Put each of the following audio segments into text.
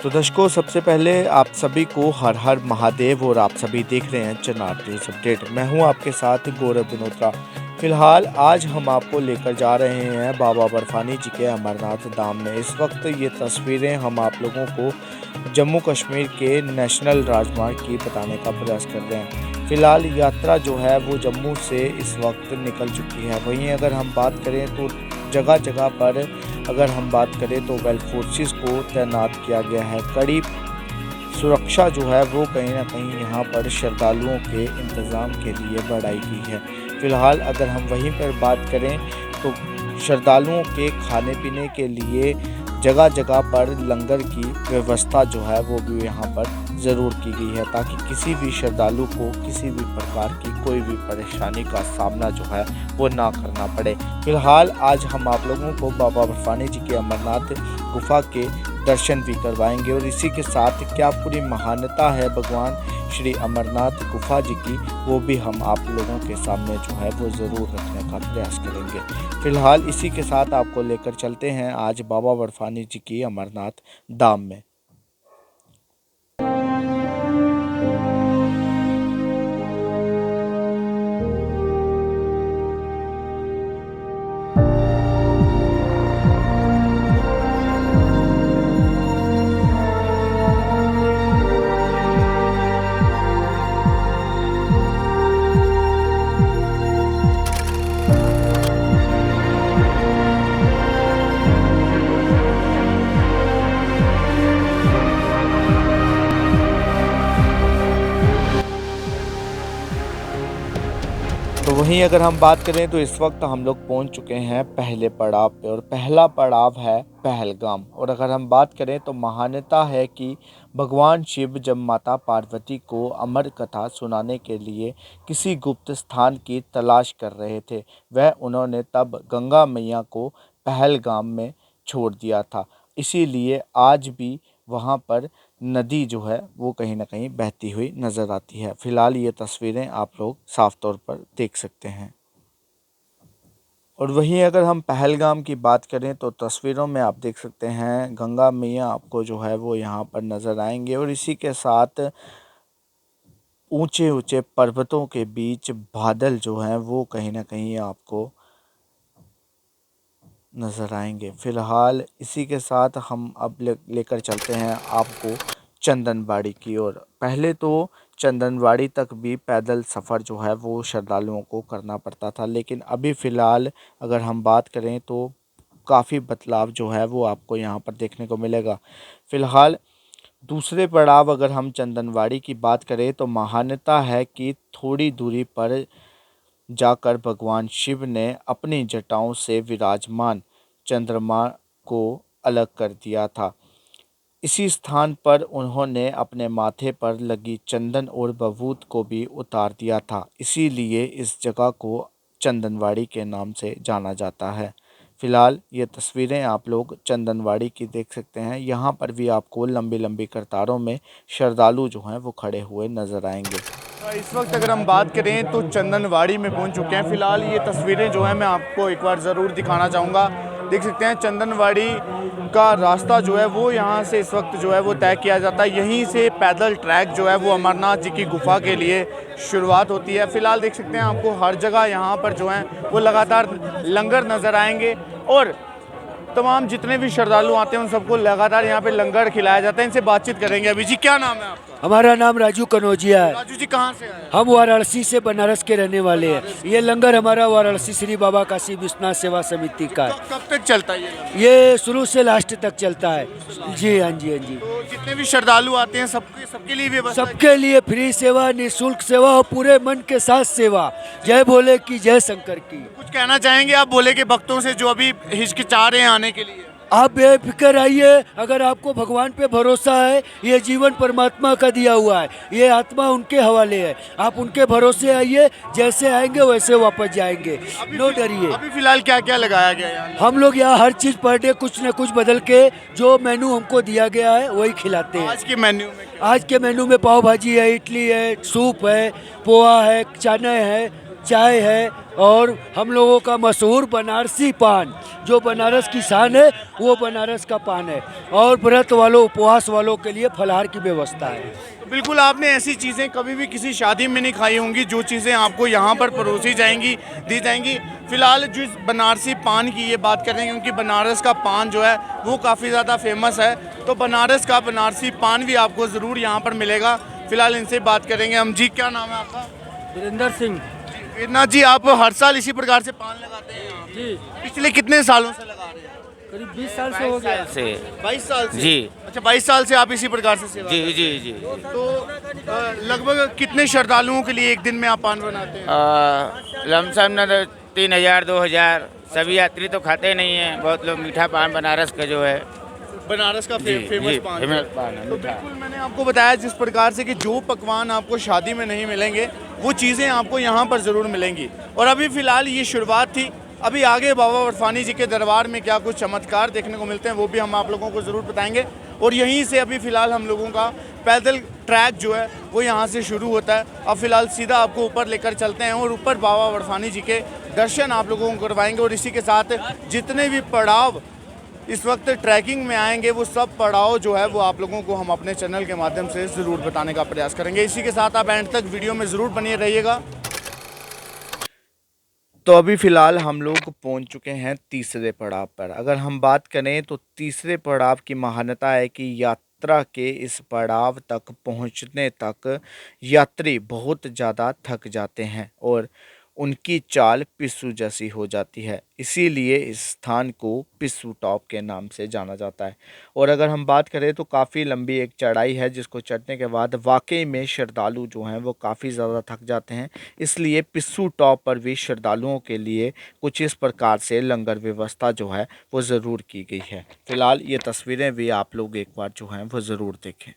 तो दर्शकों, सबसे पहले आप सभी को हर हर महादेव और आप सभी देख रहे हैं चनार न्यूज़ अपडेट। मैं हूं आपके साथ गौरव बिनोत्रा। फिलहाल आज हम आपको लेकर जा रहे हैं बाबा बर्फानी जी के अमरनाथ धाम में। इस वक्त ये तस्वीरें हम आप लोगों को जम्मू कश्मीर के नेशनल राजमार्ग की बताने का प्रयास कर रहे हैं। फिलहाल यात्रा जो है वो जम्मू से इस वक्त निकल चुकी है। वहीं अगर हम बात करें तो जगह जगह पर अगर हम बात करें तो वेल फोर्सेस को तैनात किया गया है। कड़ी सुरक्षा जो है वो कहीं ना कहीं यहाँ पर श्रद्धालुओं के इंतज़ाम के लिए बढ़ाई गई है। फिलहाल अगर हम वहीं पर बात करें तो श्रद्धालुओं के खाने पीने के लिए जगह जगह पर लंगर की व्यवस्था जो है वो भी यहाँ पर ज़रूर की गई है, ताकि किसी भी श्रद्धालु को किसी भी प्रकार की कोई भी परेशानी का सामना जो है वो ना करना पड़े। फिलहाल आज हम आप लोगों को बाबा बर्फानी जी के अमरनाथ गुफा के दर्शन भी करवाएंगे और इसी के साथ क्या पूरी महानता है भगवान श्री अमरनाथ गुफा जी की, वो भी हम आप लोगों के सामने जो है वो ज़रूर रखने का प्रयास करेंगे। फिलहाल इसी के साथ आपको लेकर चलते हैं आज बाबा बर्फानी जी की अमरनाथ धाम में। तो वहीं अगर हम बात करें तो इस वक्त हम लोग पहुंच चुके हैं पहले पड़ाव पे और पहला पड़ाव है पहलगाम। और अगर हम बात करें तो महानता है कि भगवान शिव जब माता पार्वती को अमर कथा सुनाने के लिए किसी गुप्त स्थान की तलाश कर रहे थे, वह उन्होंने तब गंगा मैया को पहलगाम में छोड़ दिया था। इसीलिए आज भी वहाँ पर नदी जो है वो कहीं ना कहीं बहती हुई नज़र आती है। फिलहाल ये तस्वीरें आप लोग साफ तौर पर देख सकते हैं। और वहीं अगर हम पहलगाम की बात करें तो तस्वीरों में आप देख सकते हैं गंगा मैया आपको जो है वो यहाँ पर नज़र आएंगे और इसी के साथ ऊंचे ऊंचे पर्वतों के बीच बादल जो हैं वो कहीं ना कहीं आपको नज़र आएंगे। फ़िलहाल इसी के साथ हम अब लेकर चलते हैं आपको चंदनबाड़ी की ओर। पहले तो चंदनबाड़ी तक भी पैदल सफ़र जो है वो श्रद्धालुओं को करना पड़ता था, लेकिन अभी फ़िलहाल अगर हम बात करें तो काफ़ी बदलाव जो है वो आपको यहाँ पर देखने को मिलेगा। फ़िलहाल दूसरे पड़ाव अगर हम चंदनबाड़ी की बात करें तो महानता है कि थोड़ी दूरी पर जाकर भगवान शिव ने अपनी जटाओं से विराजमान चंद्रमा को अलग कर दिया था। इसी स्थान पर उन्होंने अपने माथे पर लगी चंदन और बभूत को भी उतार दिया था। इसीलिए इस जगह को चंदनवाड़ी के नाम से जाना जाता है। फिलहाल ये तस्वीरें आप लोग चंदनवाड़ी की देख सकते हैं। यहाँ पर भी आपको लंबी लंबी कतारों में श्रद्धालु जो हैं वो खड़े हुए नज़र आएंगे। इस वक्त अगर हम बात करें तो चंदनवाड़ी में पहुंच चुके हैं। फिलहाल ये तस्वीरें जो है मैं आपको एक बार ज़रूर दिखाना चाहूँगा। देख सकते हैं चंदनवाड़ी का रास्ता जो है वो यहाँ से इस वक्त जो है वो तय किया जाता है। यहीं से पैदल ट्रैक जो है वो अमरनाथ जी की गुफा के लिए शुरुआत होती है। फिलहाल देख सकते हैं आपको हर जगह यहाँ पर जो है वो लगातार लंगर नज़र आएंगे और तमाम जितने भी श्रद्धालु आते हैं उन सबको लगातार यहाँ पे लंगर खिलाया जाता है। इनसे बातचीत करेंगे। अभी जी क्या नाम है आपका? हमारा नाम राजू कनौजिया है। राजू जी कहाँ से आए? हम वाराणसी से बनारस के रहने वाले हैं। ये लंगर हमारा वाराणसी श्री बाबा काशी विश्वनाथ सेवा समिति का है। कब तक चलता है ये लंगर? ये शुरू से लास्ट तक चलता है। जी हाँ जी हाँ जी। तो जितने भी श्रद्धालु आते हैं सबके लिए व्यवस्था है? सबके लिए फ्री सेवा, निःशुल्क सेवा और पूरे मन के साथ सेवा। जय भोले की, जय शंकर की। कुछ कहना चाहेंगे आप भोले के भक्तों से जो अभी हिचकिचा रहे हैं आने के लिए? आप बेफिक्र आइए। अगर आपको भगवान पे भरोसा है, ये जीवन परमात्मा का दिया हुआ है, ये आत्मा उनके हवाले है। आप उनके भरोसे आइए, जैसे आएंगे वैसे वापस जाएंगे। नो डरिए। अभी फिलहाल क्या क्या लगाया गया है? हम लोग यहाँ हर चीज़ पर डे कुछ न कुछ बदल के जो मेनू हमको दिया गया है वही खिलाते हैं। आज के मेन्यू में आज के मेनू में पाव भाजी है, इडली है, सूप है, पोहा है, चने है, चाय है और हम लोगों का मशहूर बनारसी पान, जो बनारस की शान है वो बनारस का पान है। और व्रत वालों, उपवास वालों के लिए फलाहार की व्यवस्था है। तो बिल्कुल आपने ऐसी चीज़ें कभी भी किसी शादी में नहीं खाई होंगी जो चीज़ें आपको यहाँ पर परोसी जाएंगी, दी जाएंगी। फिलहाल जिस बनारसी पान की ये बात कर रहे हैं, क्योंकि बनारस का पान जो है वो काफ़ी ज़्यादा फेमस है, तो बनारस का बनारसी पान भी आपको ज़रूर यहाँ पर मिलेगा। फिलहाल इनसे बात करेंगे हम। जी, क्या नाम है आपका? वीरेंद्र सिंह वीरनाथ जी, आप हर साल इसी प्रकार से पान लगाते हैं यहाँ? जी, पिछले कितने सालों से लगा रहे हैं? करीब 20 साल से हो गया। से 22 साल से? जी। अच्छा, 22 साल से आप इसी प्रकार से सेवा जी जी जी तो लगभग कितने श्रद्धालुओं के लिए एक दिन में आप पान बनाते हैं? लमसम न 3000 2000। सभी यात्री तो खाते नहीं हैं, बहुत लोग मीठा पान बनारस का जो है बनारस का जी, फेमस जी, पान फेमस है। पान है, तो मीठा। बिल्कुल मैंने आपको बताया जिस प्रकार से कि जो पकवान आपको शादी में नहीं मिलेंगे वो चीज़ें आपको यहाँ पर ज़रूर मिलेंगी। और अभी फ़िलहाल ये शुरुआत थी, अभी आगे बाबा बर्फानी जी के दरबार में क्या कुछ चमत्कार देखने को मिलते हैं वो भी हम आप लोगों को ज़रूर बताएंगे। और यहीं से अभी फ़िलहाल हम लोगों का पैदल ट्रैक जो है वो यहाँ से शुरू होता है। अब फ़िलहाल सीधा आपको ऊपर लेकर चलते हैं और ऊपर बाबा बर्फानी जी के दर्शन आप लोगों को करवाएंगे। और इसी के साथ जितने भी पड़ाव इस वक्त ट्रैकिंग में आएंगे वो सब पड़ाव जो है वो आप लोगों को हम अपने चैनल के माध्यम से ज़रूर बताने का प्रयास करेंगे। इसी के साथ आप एंड तक वीडियो में ज़रूर बने रहिएगा। तो अभी फ़िलहाल हम लोग पहुंच चुके हैं तीसरे पड़ाव पर। अगर हम बात करें तो तीसरे पड़ाव की महानता है कि यात्रा के इस पड़ाव तक पहुंचने तक यात्री बहुत ज़्यादा थक जाते हैं और उनकी चाल पिस्सू जैसी हो जाती है। इसीलिए इस स्थान को पिस्सू टॉप के नाम से जाना जाता है। और अगर हम बात करें तो काफ़ी लंबी एक चढ़ाई है जिसको चढ़ने के बाद वाकई में श्रद्धालु जो हैं वो काफ़ी ज़्यादा थक जाते हैं। इसलिए पिस्सू टॉप पर भी श्रद्धालुओं के लिए कुछ इस प्रकार से लंगर व्यवस्था जो है वो ज़रूर की गई है। फ़िलहाल ये तस्वीरें भी आप लोग एक बार जो हैं वो ज़रूर देखें।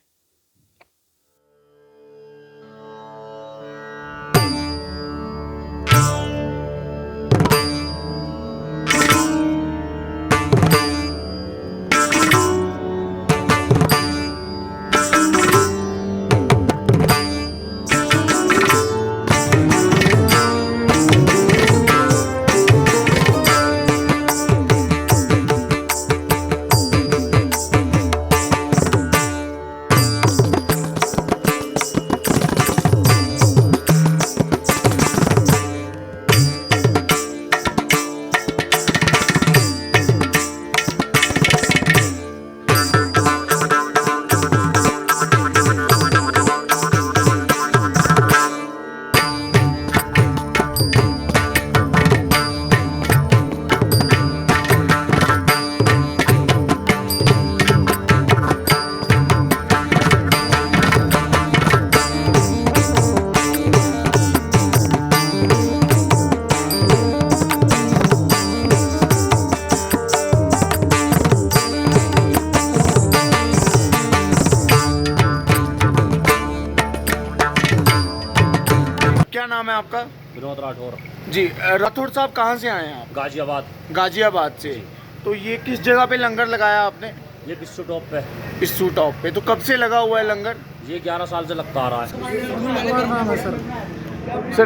क्या नाम है आपका? विनोद राठौर, जी, राठौर साहब कहाँ से आए हैं आप? गाजियाबाद। गाजियाबाद से। तो ये किस जगह पे लंगर लगाया आपने? ये पिस्सू टॉप पे, पिस्सू टॉप पे। तो कब से लगा हुआ है लंगर? ये 11 साल से लगता आ रहा है। सर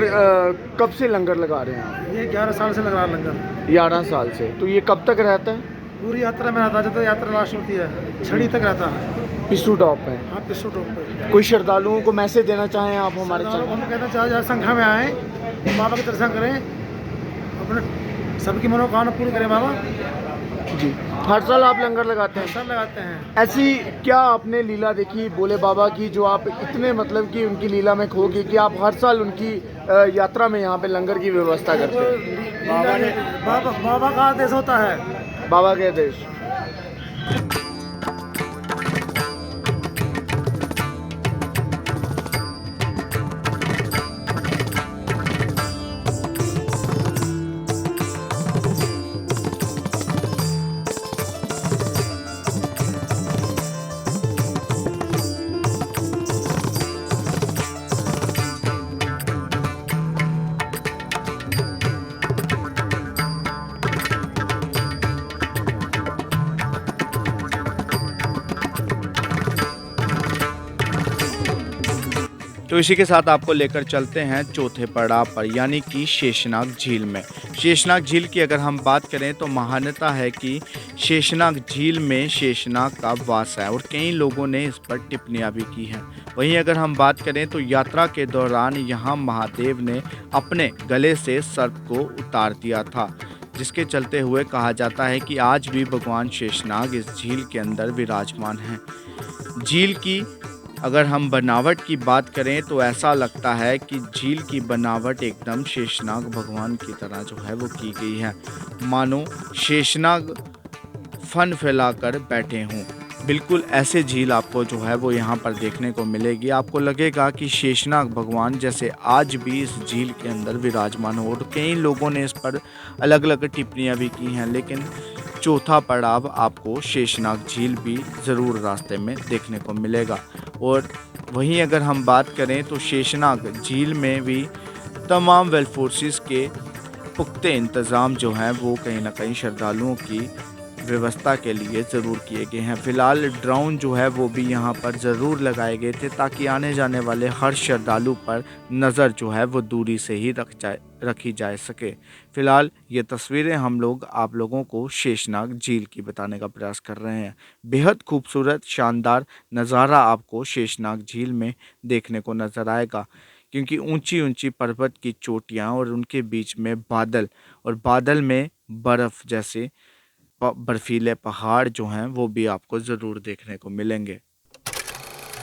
कब से लंगर लगा रहे हैं आप? ये 11 साल से लग रहा है लंगर। 11 साल से। तो ये कब तक रहता है? पूरी यात्रा में रहता है, जब तक यात्रा लास्ट होती है छड़ी तक रहता है। पिस्सू टॉप पे। हाँ, पिस्सू टॉप पे। कोई श्रद्धालुओं को मैसेज देना चाहें आप हमारे चैनल? हम कहना चाहे जहाँ संख्या में आए, बाबा के दर्शन करें, अपने सबकी मनोकामना पूरी करें बाबा। जी, हर साल आप लंगर लगाते हैं? सर लगाते हैं। ऐसी क्या आपने लीला देखी भोले बाबा की जो आप इतने मतलब कि उनकी लीला में खो गए कि आप हर साल उनकी यात्रा में यहाँ पे लंगर की व्यवस्था करते हैं? बाबा का आदेश होता है। बाबा के आदेश। तो इसी के साथ आपको लेकर चलते हैं चौथे पड़ाव पर, यानी कि शेषनाग झील में। शेषनाग झील की अगर हम बात करें तो मान्यता है कि शेषनाग झील में शेषनाग का वास है और कई लोगों ने इस पर टिप्पणियां भी की हैं। वहीं अगर हम बात करें तो यात्रा के दौरान यहाँ महादेव ने अपने गले से सर्प को उतार दिया था, जिसके चलते हुए कहा जाता है कि आज भी भगवान शेषनाग इस झील के अंदर विराजमान हैं। झील की अगर हम बनावट की बात करें तो ऐसा लगता है कि झील की बनावट एकदम शेषनाग भगवान की तरह जो है वो की गई है, मानो शेषनाग फन फैलाकर बैठे हों। बिल्कुल ऐसे झील आपको जो है वो यहाँ पर देखने को मिलेगी। आपको लगेगा कि शेषनाग भगवान जैसे आज भी इस झील के अंदर विराजमान हो, और कई लोगों ने इस पर अलग अलग टिप्पणियाँ भी की हैं, लेकिन चौथा पड़ाव आपको शेषनाग झील भी ज़रूर रास्ते में देखने को मिलेगा। और वहीं अगर हम बात करें तो शेषनाग झील में भी तमाम वेल फोर्सेस के पुख्ते इंतज़ाम जो हैं वो कहीं ना कहीं श्रद्धालुओं की व्यवस्था के लिए ज़रूर किए गए हैं। फ़िलहाल ड्रोन जो है वो भी यहाँ पर ज़रूर लगाए गए थे, ताकि आने जाने वाले हर श्रद्धालु पर नज़र जो है वो दूरी से ही रखी जा सके। फ़िलहाल ये तस्वीरें हम लोग आप लोगों को शेषनाग झील की बताने का प्रयास कर रहे हैं। बेहद खूबसूरत शानदार नज़ारा आपको शेषनाग झील में देखने को नज़र आएगा, क्योंकि ऊंची ऊंची पर्वत की चोटियां और उनके बीच में बादल, और बादल में बर्फ़ जैसे बर्फीले पहाड़ जो हैं वो भी आपको ज़रूर देखने को मिलेंगे।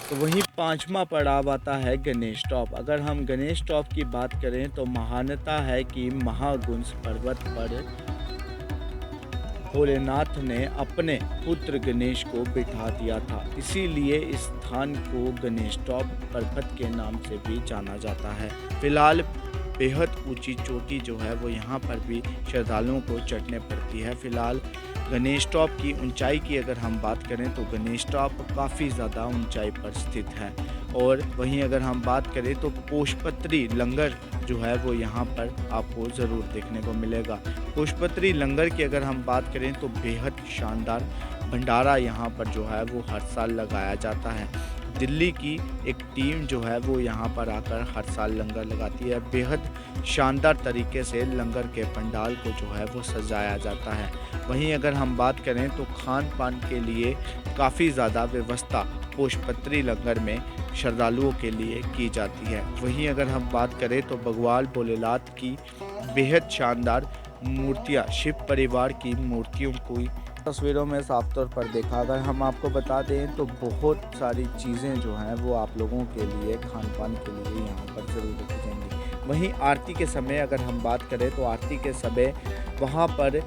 तो वहीं पांचवा पड़ाव आता है गणेश टॉप। अगर हम गणेश टॉप की बात करें तो मान्यता है कि महागुंज पर्वत पर भोलेनाथ ने अपने पुत्र गणेश को बिठा दिया था, इसीलिए इस स्थान को गणेश टॉप पर्वत के नाम से भी जाना जाता है। फिलहाल बेहद ऊंची चोटी जो है वो यहाँ पर भी श्रद्धालुओं को चढ़ने पड़ती है। फिलहाल गणेश टॉप की ऊंचाई की अगर हम बात करें तो गणेश टॉप काफ़ी ज़्यादा ऊंचाई पर स्थित है। और वहीं अगर हम बात करें तो पुष्पत्री लंगर जो है वो यहाँ पर आपको ज़रूर देखने को मिलेगा। पुष्पत्री लंगर की अगर हम बात करें तो बेहद शानदार भंडारा यहाँ पर जो है वो हर साल लगाया जाता है। दिल्ली की एक टीम जो है वो यहाँ पर आकर हर साल लंगर लगाती है। बेहद शानदार तरीके से लंगर के पंडाल को जो है वो सजाया जाता है। वहीं अगर हम बात करें तो खान पान के लिए काफ़ी ज़्यादा व्यवस्था पुष्पत्री लंगर में श्रद्धालुओं के लिए की जाती है। वहीं अगर हम बात करें तो भगवान भोलेनाथ की बेहद शानदार मूर्तियाँ, शिव परिवार की मूर्तियों को तस्वीरों में साफ तौर पर देखा। अगर हम आपको बता दें तो बहुत सारी चीज़ें जो हैं वो आप लोगों के लिए खान पान के लिए यहाँ पर ज़रूर रखी जाएंगी। वहीं आरती के समय अगर हम बात करें तो आरती के समय वहाँ पर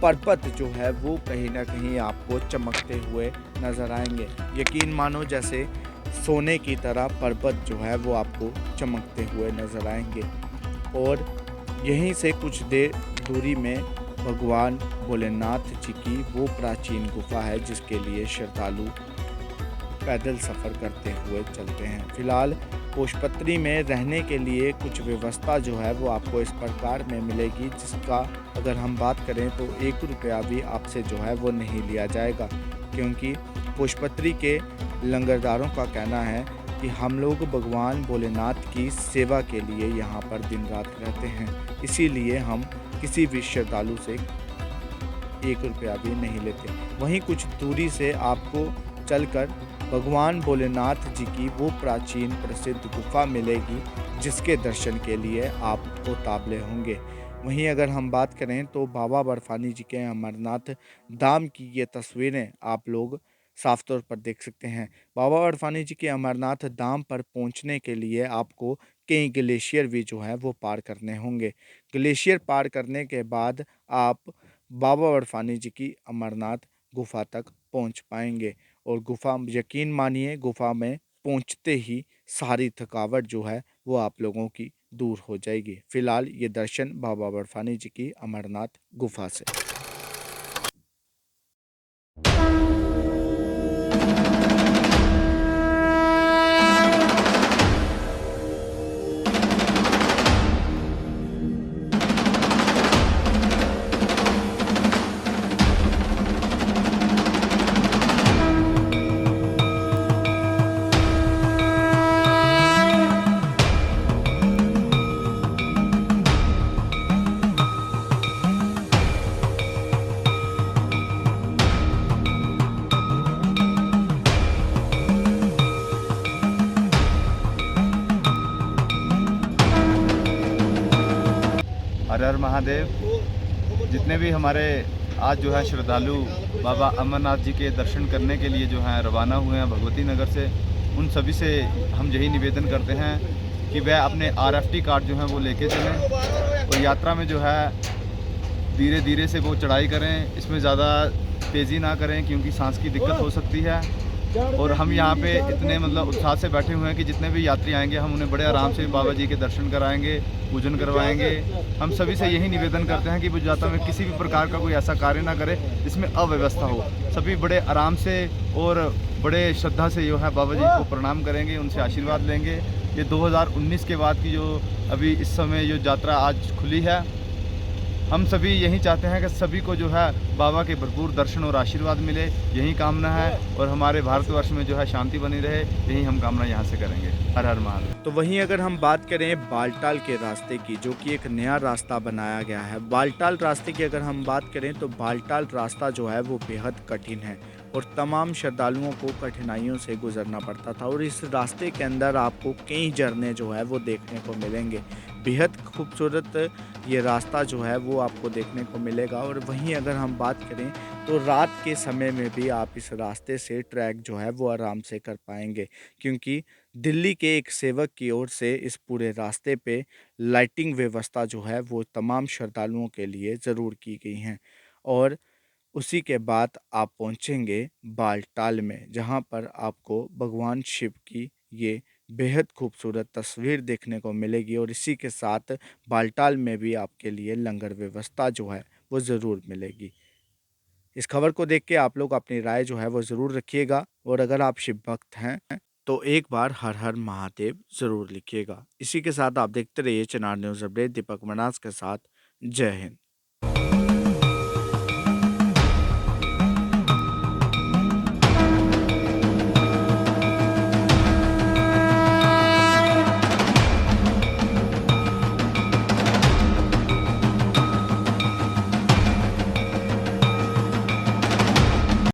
पर्वत जो है वो कहीं ना कहीं आपको चमकते हुए नज़र आएंगे। यकीन मानो जैसे सोने की तरह पर्वत जो है वो आपको चमकते हुए नज़र आएंगे। और यहीं से कुछ देर दूरी में भगवान भोलेनाथ जी की वो प्राचीन गुफा है जिसके लिए श्रद्धालु पैदल सफ़र करते हुए चलते हैं। फिलहाल पुष्पत्री में रहने के लिए कुछ व्यवस्था जो है वो आपको इस प्रकार में मिलेगी, जिसका अगर हम बात करें तो 1 रुपया भी आपसे जो है वो नहीं लिया जाएगा, क्योंकि पुष्पत्री के लंगरदारों का कहना है कि हम लोग भगवान भोलेनाथ की सेवा के लिए यहाँ पर दिन रात रहते हैं, इसीलिए हम किसी भी श्रद्धालु से 1 रुपया भी नहीं लेते। वहीं कुछ दूरी से आपको चलकर भगवान भोलेनाथ जी की वो प्राचीन प्रसिद्ध गुफा मिलेगी, जिसके दर्शन के लिए आपको ताबले होंगे। वहीं अगर हम बात करें तो बाबा बर्फानी जी के अमरनाथ धाम की ये तस्वीरें आप लोग साफ तौर पर देख सकते हैं। बाबा बर्फानी जी के अमरनाथ धाम पर पहुंचने के लिए आपको कई ग्लेशियर भी जो है वो पार करने होंगे। ग्लेशियर पार करने के बाद आप बाबा बर्फानी जी की अमरनाथ गुफा तक पहुंच पाएंगे। और गुफा, यकीन मानिए, गुफा में पहुंचते ही सारी थकावट जो है वो आप लोगों की दूर हो जाएगी। फिलहाल ये दर्शन बाबा बर्फानी जी की अमरनाथ गुफा से। हर महादेव। जितने भी हमारे आज जो है श्रद्धालु बाबा अमरनाथ जी के दर्शन करने के लिए जो हैं रवाना हुए हैं भगवती नगर से, उन सभी से हम यही निवेदन करते हैं कि वह अपने RFT कार्ड जो हैं वो लेके चलें और यात्रा में जो है धीरे धीरे से वो चढ़ाई करें। इसमें ज़्यादा तेज़ी ना करें क्योंकि सांस की दिक्कत हो सकती है। और हम यहाँ पे इतने मतलब उत्साह से बैठे हुए हैं कि जितने भी यात्री आएंगे हम उन्हें बड़े आराम से बाबा जी के दर्शन कराएंगे, पूजन करवाएंगे। हम सभी से यही निवेदन करते हैं कि वो यात्रा में किसी भी प्रकार का कोई ऐसा कार्य ना करे जिसमें अव्यवस्था हो। सभी बड़े आराम से और बड़े श्रद्धा से जो है बाबा जी को प्रणाम करेंगे, उनसे आशीर्वाद लेंगे। ये 2019 के बाद की जो अभी इस समय जो यात्रा आज खुली है, हम सभी यही चाहते हैं कि सभी को जो है बाबा के भरपूर दर्शन और आशीर्वाद मिले, यही कामना है। और हमारे भारतवर्ष में जो है शांति बनी रहे, यही हम कामना यहाँ से करेंगे। हर हर महादेव। तो वहीं अगर हम बात करें बालटाल के रास्ते की, जो कि एक नया रास्ता बनाया गया है, बालटाल रास्ते की अगर हम बात करें तो बालटाल रास्ता जो है वो बेहद कठिन है और तमाम श्रद्धालुओं को कठिनाइयों से गुजरना पड़ता था। और इस रास्ते के अंदर आपको कई झरने जो है वो देखने को मिलेंगे। बेहद खूबसूरत ये रास्ता जो है वो आपको देखने को मिलेगा। और वहीं अगर हम बात करें तो रात के समय में भी आप इस रास्ते से ट्रैक जो है वो आराम से कर पाएंगे, क्योंकि दिल्ली के एक सेवक की ओर से इस पूरे रास्ते पे लाइटिंग व्यवस्था जो है वो तमाम श्रद्धालुओं के लिए ज़रूर की गई हैं। और उसी के बाद आप पहुंचेंगे बालटाल में, जहां पर आपको भगवान शिव की ये बेहद खूबसूरत तस्वीर देखने को मिलेगी। और इसी के साथ बालटाल में भी आपके लिए लंगर व्यवस्था जो है वो ज़रूर मिलेगी। इस खबर को देख के आप लोग अपनी राय जो है वो ज़रूर रखिएगा। और अगर आप शिव भक्त हैं तो एक बार हर हर महादेव ज़रूर लिखिएगा। इसी के साथ आप देखते रहिए चिनार न्यूज़ अपडेट। दीपक मनास के साथ। जय हिंद।